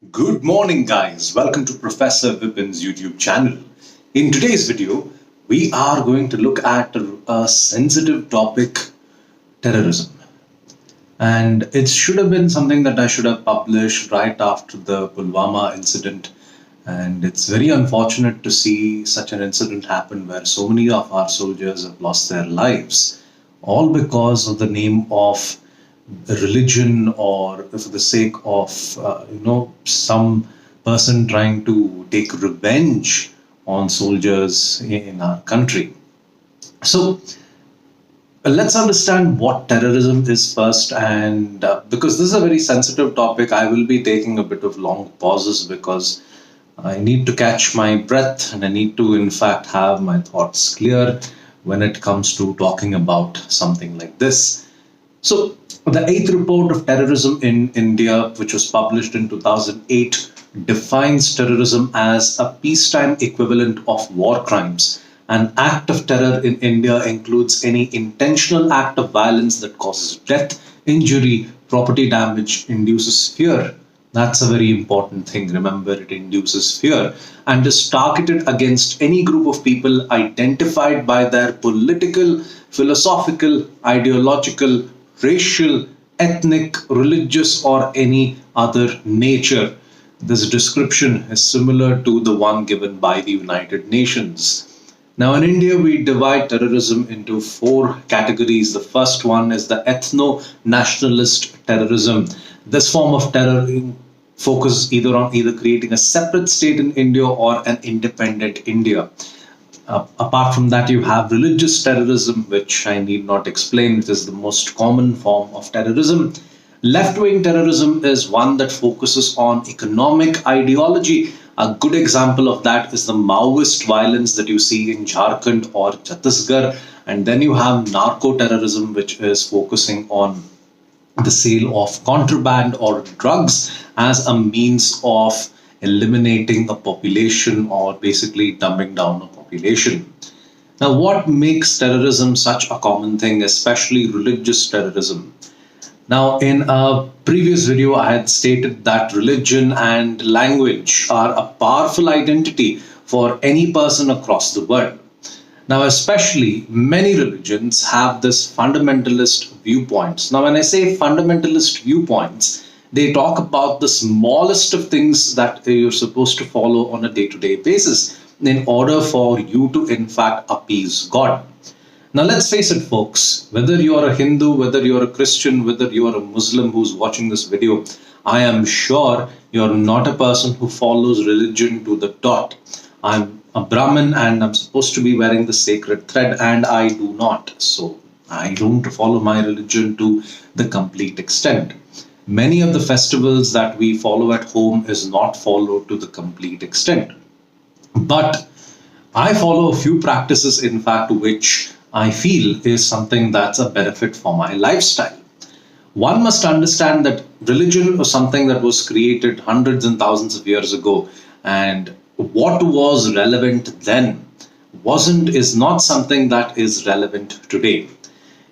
Good morning, guys. Welcome to Professor Vipin's YouTube channel. In today's video, we are going to look at a sensitive topic, terrorism. And it should have been something that I should have published right after the Pulwama incident. And it's very unfortunate to see such an incident happen where so many of our soldiers have lost their lives, all because of the name of religion or for the sake of some person trying to take revenge on soldiers in our country. So let's understand what terrorism is first, and because this is a very sensitive topic, I will be taking a bit of long pauses because I need to catch my breath and I need to in fact have my thoughts clear when it comes to talking about something like this. So, the eighth report of terrorism in India, which was published in 2008, defines terrorism as a peacetime equivalent of war crimes. An act of terror in India includes any intentional act of violence that causes death, injury, property damage, induces fear. That's a very important thing. Remember, it induces fear and is targeted against any group of people identified by their political, philosophical, ideological, racial, ethnic, religious, or any other nature. This description is similar to the one given by the United Nations. Now, in India, we divide terrorism into four categories. The first one is the ethno nationalist terrorism. This form of terror focuses either on creating a separate state in India or an independent India. Apart from that, you have religious terrorism, which I need not explain. It is the most common form of terrorism. Left wing terrorism is one that focuses on economic ideology. A good example of that is the Maoist violence that you see in Jharkhand or Chhattisgarh. And then you have narco terrorism, which is focusing on the sale of contraband or drugs as a means of eliminating a population or basically dumbing down a population. Now, what makes terrorism such a common thing, especially religious terrorism? Now, in a previous video, I had stated that religion and language are a powerful identity for any person across the world. Now, especially many religions have this fundamentalist viewpoints. Now, when I say fundamentalist viewpoints, they talk about the smallest of things that you're supposed to follow on a day-to-day basis in order for you to, in fact, appease God. Now, let's face it, folks, whether you're a Hindu, whether you're a Christian, whether you're a Muslim who's watching this video, I am sure you're not a person who follows religion to the dot. I'm a Brahmin and I'm supposed to be wearing the sacred thread, and I do not. So I don't follow my religion to the complete extent. Many of the festivals that we follow at home is not followed to the complete extent. But I follow a few practices, in fact, which I feel is something that's a benefit for my lifestyle. One must understand that religion was something that was created hundreds and thousands of years ago, and what was relevant then is not something that is relevant today.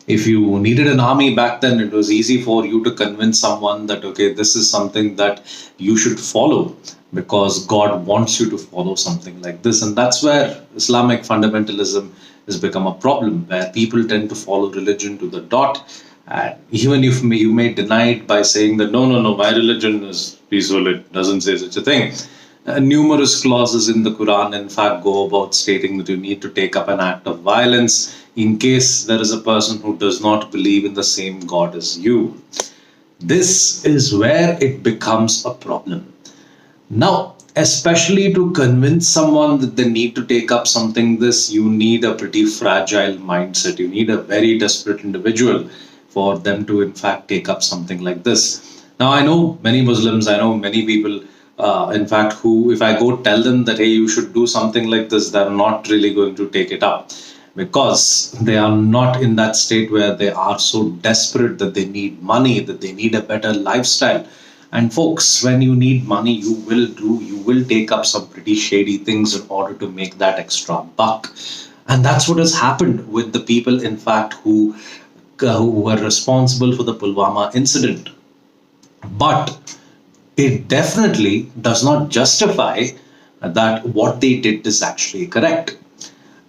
If you needed an army back then, it was easy for you to convince someone that, okay, this is something that you should follow because God wants you to follow something like this. And that's where Islamic fundamentalism has become a problem, where people tend to follow religion to the dot. And even if you may deny it by saying that, no, my religion is peaceful, it doesn't say such a thing. Numerous clauses in the Quran, in fact, go about stating that you need to take up an act of violence in case there is a person who does not believe in the same God as you. This is where it becomes a problem. Now, especially to convince someone that they need to take up something this, you need a pretty fragile mindset. You need a very desperate individual for them to, in fact, take up something like this. Now, I know many Muslims, I know many people in fact, who, if I go tell them that, hey, you should do something like this, they're not really going to take it up because they are not in that state where they are so desperate that they need money, that they need a better lifestyle. And folks, when you need money, you will take up some pretty shady things in order to make that extra buck. And that's what has happened with the people, in fact, who were responsible for the Pulwama incident. But it definitely does not justify that what they did is actually correct.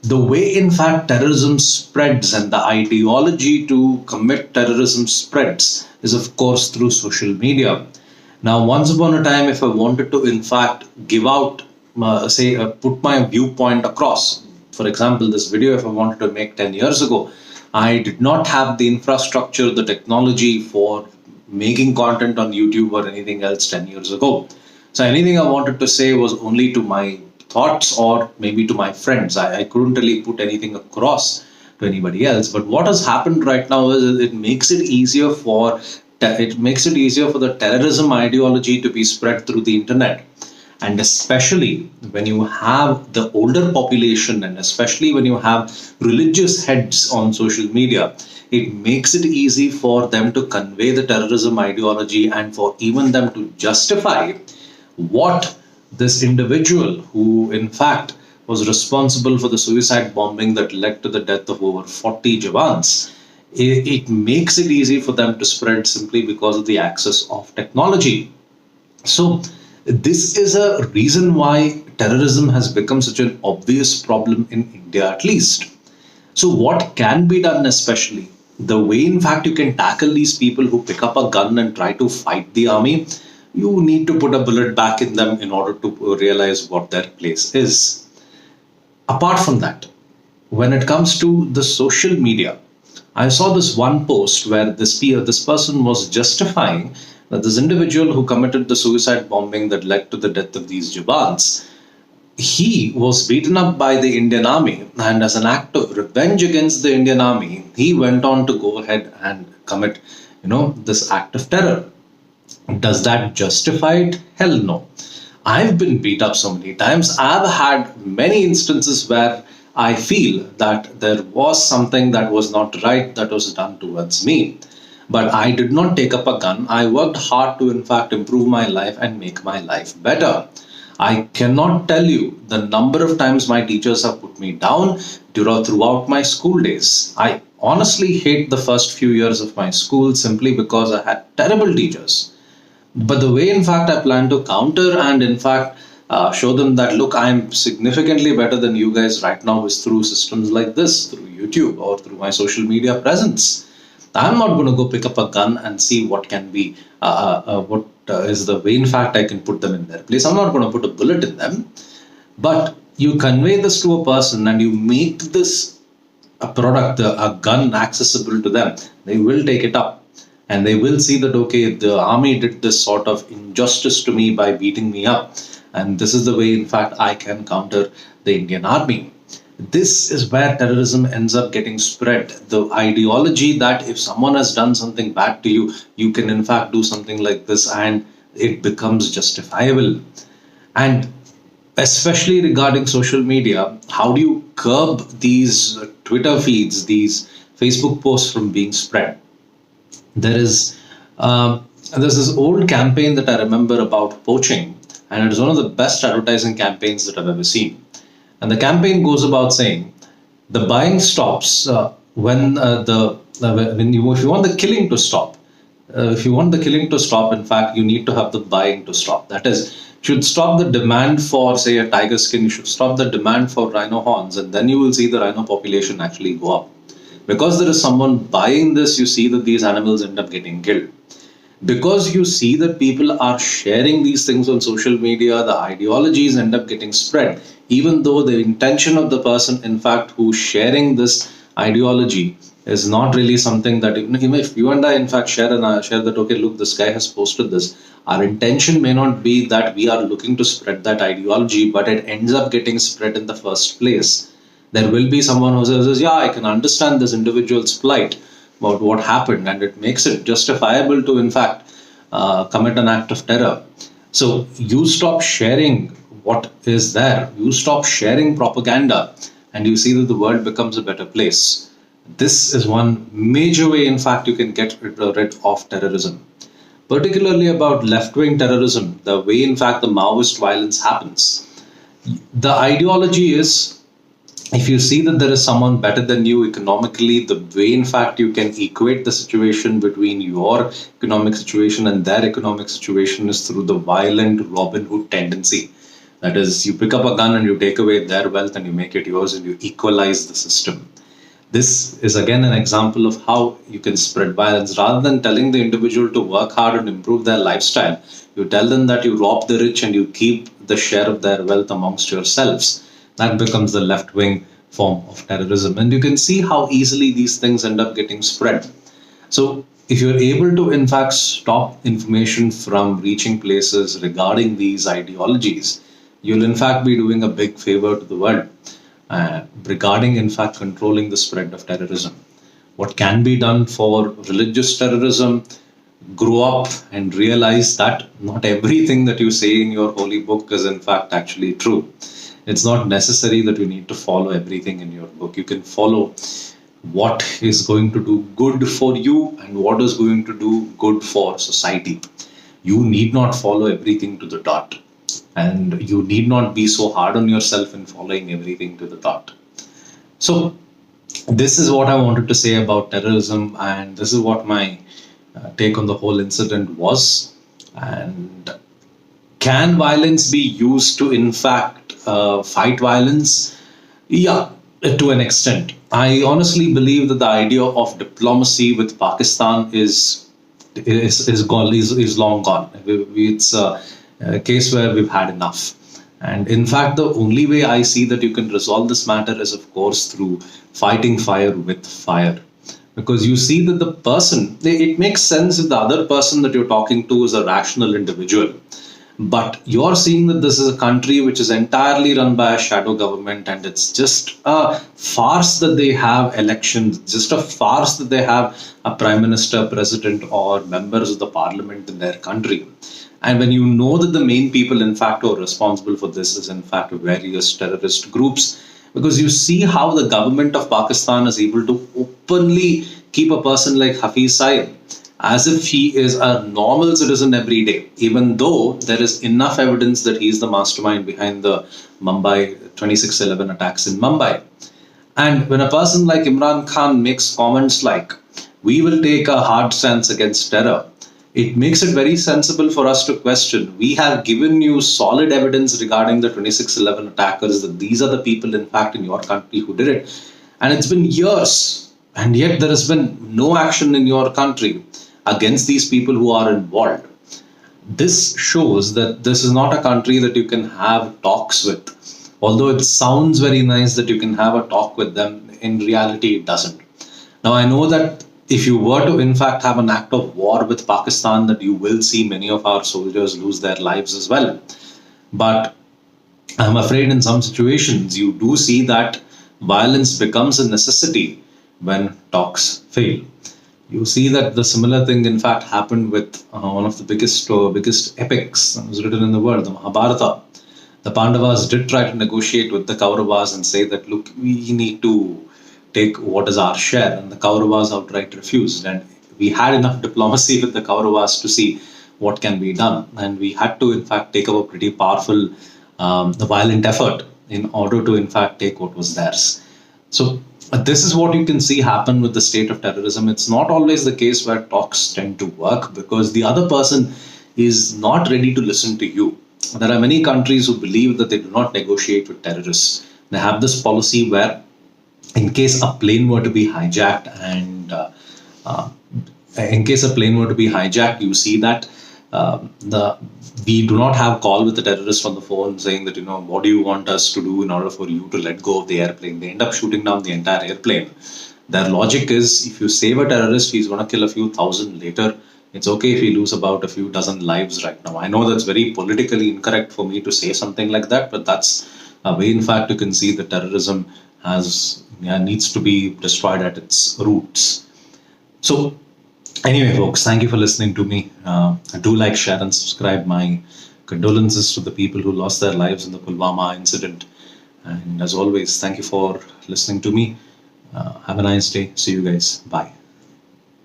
The way, in fact, terrorism spreads and the ideology to commit terrorism spreads is, of course, through social media. Now, once upon a time, if I wanted to, in fact, give out, put my viewpoint across, for example, this video, if I wanted to make 10 years ago, I did not have the infrastructure, the technology for making content on YouTube or anything else 10 years ago. So anything I wanted to say was only to my thoughts or maybe to my friends. I couldn't really put anything across to anybody else. But what has happened right now is it makes it easier for the terrorism ideology to be spread through the internet. And especially when you have the older population and especially when you have religious heads on social media, it makes it easy for them to convey the terrorism ideology and for even them to justify what this individual who in fact was responsible for the suicide bombing that led to the death of over 40 Jawans. It makes it easy for them to spread simply because of the access of technology. So this is a reason why terrorism has become such an obvious problem in India, at least. So what can be done, especially the way in fact you can tackle these people who pick up a gun and try to fight the army, you need to put a bullet back in them in order to realize what their place is. Apart from that, when it comes to the social media, I saw this one post where this person was justifying that this individual who committed the suicide bombing that led to the death of these Jawans, he was beaten up by the Indian army, and as an act of revenge against the Indian army, he went on to go ahead and commit, this act of terror. Does that justify it? Hell no. I've been beat up so many times. I've had many instances where I feel that there was something that was not right that was done towards me. But I did not take up a gun. I worked hard to, in fact, improve my life and make my life better. I cannot tell you the number of times my teachers have put me down throughout my school days. I honestly hate the first few years of my school simply because I had terrible teachers. But the way, in fact, I plan to counter and, in fact, show them that, look, I'm significantly better than you guys right now is through systems like this, through YouTube or through my social media presence. I'm not going to go pick up a gun and see what can be, what is the way, in fact, I can put them in their place. I'm not going to put a bullet in them. But you convey this to a person and you make this a product, a gun accessible to them. They will take it up. And they will see that, okay, the army did this sort of injustice to me by beating me up. And this is the way, in fact, I can counter the Indian army. This is where terrorism ends up getting spread. The ideology that if someone has done something bad to you, you can, in fact, do something like this and it becomes justifiable. And especially regarding social media, how do you curb these Twitter feeds, these Facebook posts from being spread? There's this old campaign that I remember about poaching, and it is one of the best advertising campaigns that I've ever seen. And the campaign goes about saying the buying stops when if you want the killing to stop. If you want the killing to stop, in fact, you need to have the buying to stop. That is, you should stop the demand for, say, a tiger skin. You should stop the demand for rhino horns, and then you will see the rhino population actually go up. Because there is someone buying this, you see that these animals end up getting killed. Because you see that people are sharing these things on social media, the ideologies end up getting spread. Even though the intention of the person, in fact, who's sharing this ideology is not really something that, if you and I, in fact, share that, okay, look, this guy has posted this. Our intention may not be that we are looking to spread that ideology, but it ends up getting spread in the first place. There will be someone who says, yeah, I can understand this individual's plight about what happened, and it makes it justifiable to, in fact, commit an act of terror. So you stop sharing what is there. You stop sharing propaganda, and you see that the world becomes a better place. This is one major way, in fact, you can get rid of terrorism. Particularly about left-wing terrorism, the way, in fact, the Maoist violence happens. The ideology is if you see that there is someone better than you economically, the way in fact you can equate the situation between your economic situation and their economic situation is through the violent Robin Hood tendency. That is, you pick up a gun and you take away their wealth and you make it yours and you equalize the system. This is again an example of how you can spread violence. Rather than telling the individual to work hard and improve their lifestyle, you tell them that you rob the rich and you keep the share of their wealth amongst yourselves. That becomes the left wing form of terrorism. And you can see how easily these things end up getting spread. So, if you're able to, in fact, stop information from reaching places regarding these ideologies, you'll, in fact, be doing a big favor to the world regarding, in fact, controlling the spread of terrorism. What can be done for religious terrorism? Grow up and realize that not everything that you say in your holy book is, in fact, actually true. It's not necessary that you need to follow everything in your book. You can follow what is going to do good for you and what is going to do good for society. You need not follow everything to the dot, and you need not be so hard on yourself in following everything to the dot. So, this is what I wanted to say about terrorism, and this is what my take on the whole incident was. And can violence be used to, in fact, fight violence? Yeah, to an extent. I honestly believe that the idea of diplomacy with Pakistan is long gone. It's a case where we've had enough. And in fact, the only way I see that you can resolve this matter is, of course, through fighting fire with fire. Because you see that the person, it makes sense if the other person that you're talking to is a rational individual. But you're seeing that this is a country which is entirely run by a shadow government, and it's just a farce that they have elections, just a farce that they have a prime minister, president, or members of the parliament in their country. And when you know that the main people, in fact, who are responsible for this is, in fact, various terrorist groups, because you see how the government of Pakistan is able to openly keep a person like Hafiz Saeed as if he is a normal citizen every day, even though there is enough evidence that he is the mastermind behind the Mumbai 26/11 attacks in Mumbai. And when a person like Imran Khan makes comments like, we will take a hard stance against terror, it makes it very sensible for us to question. We have given you solid evidence regarding the 26/11 attackers, that these are the people, in fact, in your country who did it. And it's been years, and yet there has been no action in your country against these people who are involved. This shows that this is not a country that you can have talks with. Although it sounds very nice that you can have a talk with them, in reality it doesn't. Now I know that if you were to, in fact, have an act of war with Pakistan, that you will see many of our soldiers lose their lives as well. But I'm afraid in some situations you do see that violence becomes a necessity when talks fail. You see that the similar thing, in fact, happened with one of the biggest epics that was written in the world, the Mahabharata. The Pandavas did try to negotiate with the Kauravas and say that, look, we need to take what is our share, and the Kauravas outright refused. And we had enough diplomacy with the Kauravas to see what can be done, and we had to, in fact, take up a pretty powerful, violent effort in order to, in fact, take what was theirs. So this is what you can see happen with the state of terrorism. It's not always the case where talks tend to work, because the other person is not ready to listen to you. There are many countries who believe that they do not negotiate with terrorists. They have this policy where, in case a plane were to be hijacked, you see that we do not have call with the terrorist on the phone saying that, what do you want us to do in order for you to let go of the airplane. They end up shooting down the entire airplane. Their logic is, if you save a terrorist, he's going to kill a few thousand later. It's okay if we lose about a few dozen lives right now. I know that's very politically incorrect for me to say something like that, but that's a way, in fact, you can see that terrorism needs to be destroyed at its roots. So, anyway, folks, thank you for listening to me. Do like, share, and subscribe. My condolences to the people who lost their lives in the Pulwama incident. And as always, thank you for listening to me. Have a nice day. See you guys. Bye.